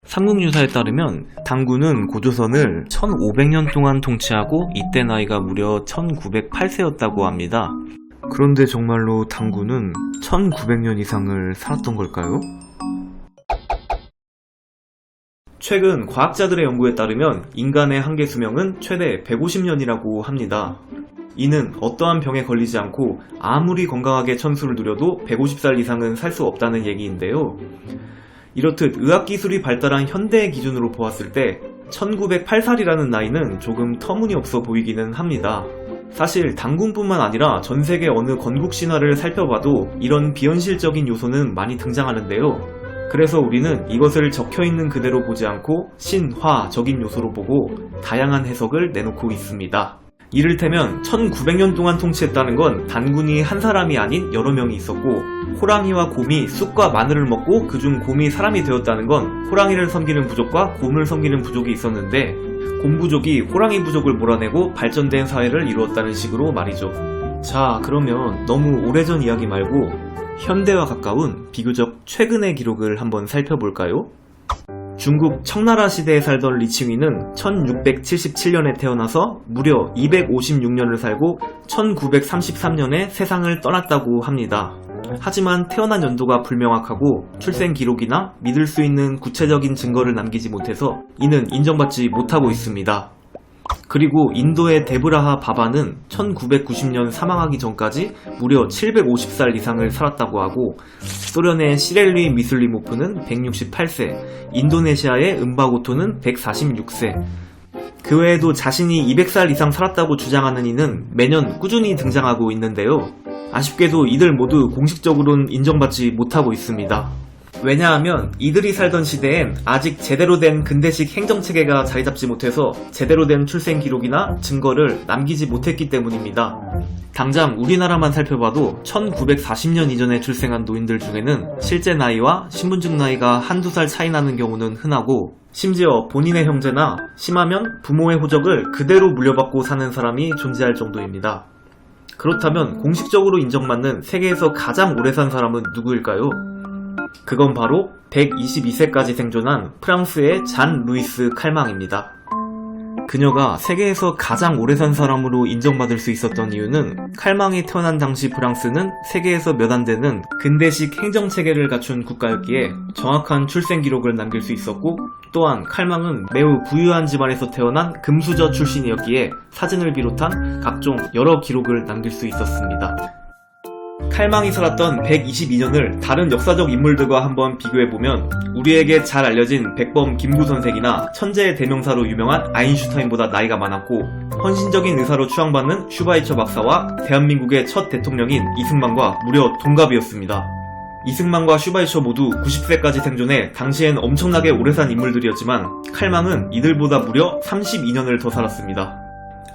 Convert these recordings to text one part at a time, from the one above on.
삼국유사에 따르면 당군은 고조선을 1500년 동안 통치하고 이때 나이가 무려 1908세였다고 합니다. 그런데 정말로 당군은 1900년 이상을 살았던 걸까요? 최근 과학자들의 연구에 따르면 인간의 한계 수명은 최대 150년이라고 합니다. 이는 어떠한 병에 걸리지 않고 아무리 건강하게 천수를 누려도 150살 이상은 살 수 없다는 얘기인데요. 이렇듯 의학기술이 발달한 현대의 기준으로 보았을 때 1908살이라는 나이는 조금 터무니없어 보이기는 합니다. 사실 당군뿐만 아니라 전세계 어느 건국 신화를 살펴봐도 이런 비현실적인 요소는 많이 등장하는데요. 그래서 우리는 이것을 적혀있는 그대로 보지 않고 신화적인 요소로 보고 다양한 해석을 내놓고 있습니다. 이를테면 1900년 동안 통치했다는 건 단군이 한 사람이 아닌 여러 명이 있었고, 호랑이와 곰이 쑥과 마늘을 먹고 그중 곰이 사람이 되었다는 건 호랑이를 섬기는 부족과 곰을 섬기는 부족이 있었는데, 곰 부족이 호랑이 부족을 몰아내고 발전된 사회를 이루었다는 식으로 말이죠. 자, 그러면 너무 오래전 이야기 말고 현대와 가까운 비교적 최근의 기록을 한번 살펴볼까요? 중국 청나라 시대에 살던 리칭위는 1677년에 태어나서 무려 256년을 살고 1933년에 세상을 떠났다고 합니다. 하지만 태어난 연도가 불명확하고 출생 기록이나 믿을 수 있는 구체적인 증거를 남기지 못해서 이는 인정받지 못하고 있습니다. 그리고 인도의 데브라하 바바는 1990년 사망하기 전까지 무려 750살 이상을 살았다고 하고, 소련의 시렐리 미슬리모프는 168세, 인도네시아의 은바고토는 146세, 그 외에도 자신이 200살 이상 살았다고 주장하는 이는 매년 꾸준히 등장하고 있는데요. 아쉽게도 이들 모두 공식적으로는 인정받지 못하고 있습니다. 왜냐하면 이들이 살던 시대엔 아직 제대로 된 근대식 행정체계가 자리잡지 못해서 제대로 된 출생 기록이나 증거를 남기지 못했기 때문입니다. 당장 우리나라만 살펴봐도 1940년 이전에 출생한 노인들 중에는 실제 나이와 신분증 나이가 한두 살 차이 나는 경우는 흔하고, 심지어 본인의 형제나 심하면 부모의 호적을 그대로 물려받고 사는 사람이 존재할 정도입니다. 그렇다면 공식적으로 인정받는 세계에서 가장 오래 산 사람은 누구일까요? 그건 바로 122세까지 생존한 프랑스의 잔 루이스 칼망입니다. 그녀가 세계에서 가장 오래 산 사람으로 인정받을 수 있었던 이유는 칼망이 태어난 당시 프랑스는 세계에서 몇 안 되는 근대식 행정체계를 갖춘 국가였기에 정확한 출생 기록을 남길 수 있었고, 또한 칼망은 매우 부유한 집안에서 태어난 금수저 출신이었기에 사진을 비롯한 각종 여러 기록을 남길 수 있었습니다. 칼망이 살았던 122년을 다른 역사적 인물들과 한번 비교해보면 우리에게 잘 알려진 백범 김구선생이나 천재의 대명사로 유명한 아인슈타인보다 나이가 많았고, 헌신적인 의사로 추앙받는 슈바이처 박사와 대한민국의 첫 대통령인 이승만과 무려 동갑이었습니다. 이승만과 슈바이처 모두 90세까지 생존해 당시엔 엄청나게 오래 산 인물들이었지만 칼망은 이들보다 무려 32년을 더 살았습니다.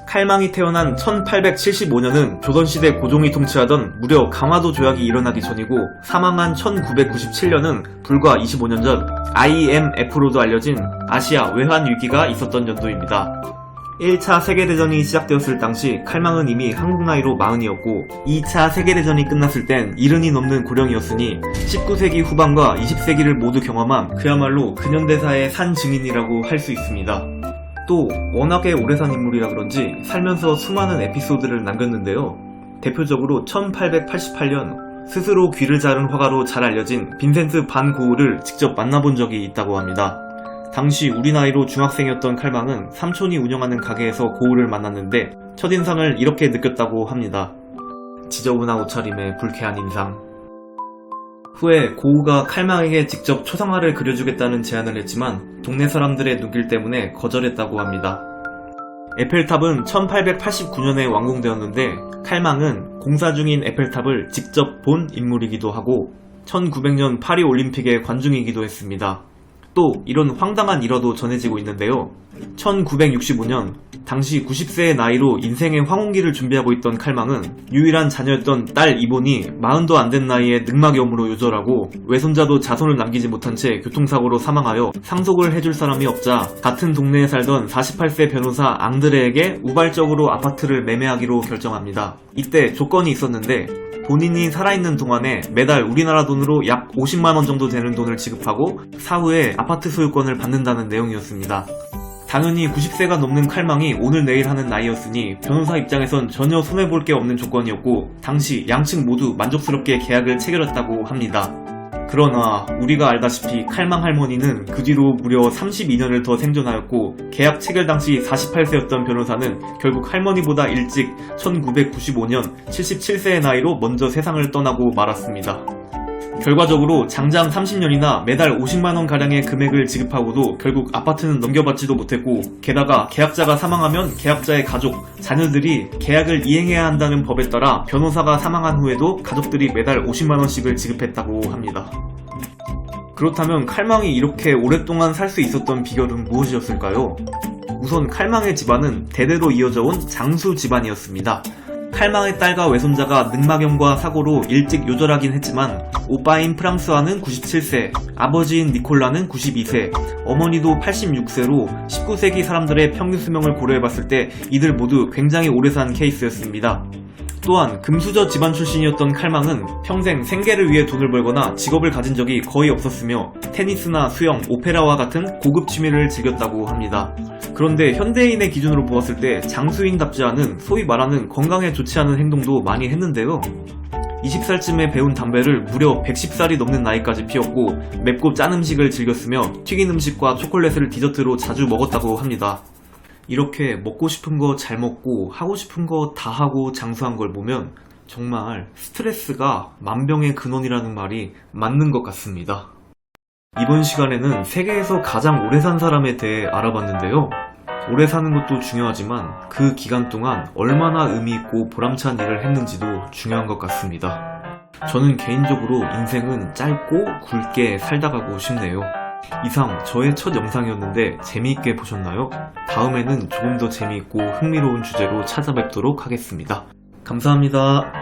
칼망이 태어난 1875년은 조선시대 고종이 통치하던 무려 강화도 조약이 일어나기 전이고, 사망한 1997년은 불과 25년 전 IMF로도 알려진 아시아 외환 위기가 있었던 연도입니다. 1차 세계대전이 시작되었을 당시 칼망은 이미 한국 나이로 40이었고 2차 세계대전이 끝났을 땐 70이 넘는 고령이었으니 19세기 후반과 20세기를 모두 경험한 그야말로 근현대사의 산 증인이라고 할 수 있습니다. 또 워낙에 오래 산 인물이라 그런지 살면서 수많은 에피소드를 남겼는데요. 대표적으로 1888년 스스로 귀를 자른 화가로 잘 알려진 빈센트 반 고흐를 직접 만나본 적이 있다고 합니다. 당시 우리 나이로 중학생이었던 칼망은 삼촌이 운영하는 가게에서 고흐를 만났는데 첫인상을 이렇게 느꼈다고 합니다. 지저분한 옷차림에 불쾌한 인상. 후에 고흐가 칼망에게 직접 초상화를 그려주겠다는 제안을 했지만 동네 사람들의 눈길 때문에 거절했다고 합니다. 에펠탑은 1889년에 완공되었는데 칼망은 공사 중인 에펠탑을 직접 본 인물이기도 하고 1900년 파리 올림픽의 관중이기도 했습니다. 또 이런 황당한 일화도 전해지고 있는데요. 1965년 당시 90세의 나이로 인생의 황혼기를 준비하고 있던 칼망은 유일한 자녀였던 딸 이본이 40도 안 된 나이에 늑막염으로 요절하고 외손자도 자손을 남기지 못한 채 교통사고로 사망하여 상속을 해줄 사람이 없자 같은 동네에 살던 48세 변호사 앙드레에게 우발적으로 아파트를 매매하기로 결정합니다. 이때 조건이 있었는데 본인이 살아있는 동안에 매달 우리나라 돈으로 약 50만원 정도 되는 돈을 지급하고 사후에 아파트 소유권을 받는다는 내용이었습니다. 당연히 90세가 넘는 칼망이 오늘 내일 하는 나이였으니 변호사 입장에선 전혀 손해볼 게 없는 조건이었고 당시 양측 모두 만족스럽게 계약을 체결했다고 합니다. 그러나 우리가 알다시피 칼망 할머니는 그 뒤로 무려 32년을 더 생존하였고 계약 체결 당시 48세였던 변호사는 결국 할머니보다 일찍 1995년 77세의 나이로 먼저 세상을 떠나고 말았습니다. 결과적으로 장장 30년이나 매달 50만원가량의 금액을 지급하고도 결국 아파트는 넘겨받지도 못했고 게다가 계약자가 사망하면 계약자의 가족, 자녀들이 계약을 이행해야 한다는 법에 따라 변호사가 사망한 후에도 가족들이 매달 50만원씩을 지급했다고 합니다. 그렇다면 칼망이 이렇게 오랫동안 살 수 있었던 비결은 무엇이었을까요? 우선 칼망의 집안은 대대로 이어져 온 장수 집안이었습니다. 칼망의 딸과 외손자가 늑막염과 사고로 일찍 요절하긴 했지만 오빠인 프랑스와는 97세, 아버지인 니콜라는 92세, 어머니도 86세로 19세기 사람들의 평균 수명을 고려해봤을 때 이들 모두 굉장히 오래 산 케이스였습니다. 또한 금수저 집안 출신이었던 칼망은 평생 생계를 위해 돈을 벌거나 직업을 가진 적이 거의 없었으며 테니스나 수영, 오페라와 같은 고급 취미를 즐겼다고 합니다. 그런데 현대인의 기준으로 보았을 때 장수인답지 않은 소위 말하는 건강에 좋지 않은 행동도 많이 했는데요. 20살쯤에 배운 담배를 무려 110살이 넘는 나이까지 피웠고 맵고 짠 음식을 즐겼으며 튀긴 음식과 초콜릿을 디저트로 자주 먹었다고 합니다. 이렇게 먹고 싶은 거 잘 먹고 하고 싶은 거 다 하고 장수한 걸 보면 정말 스트레스가 만병의 근원이라는 말이 맞는 것 같습니다. 이번 시간에는 세계에서 가장 오래 산 사람에 대해 알아봤는데요. 오래 사는 것도 중요하지만 그 기간 동안 얼마나 의미 있고 보람찬 일을 했는지도 중요한 것 같습니다. 저는 개인적으로 인생은 짧고 굵게 살다 가고 싶네요. 이상 저의 첫 영상이었는데 재미있게 보셨나요? 다음에는 조금 더 재미있고 흥미로운 주제로 찾아뵙도록 하겠습니다. 감사합니다.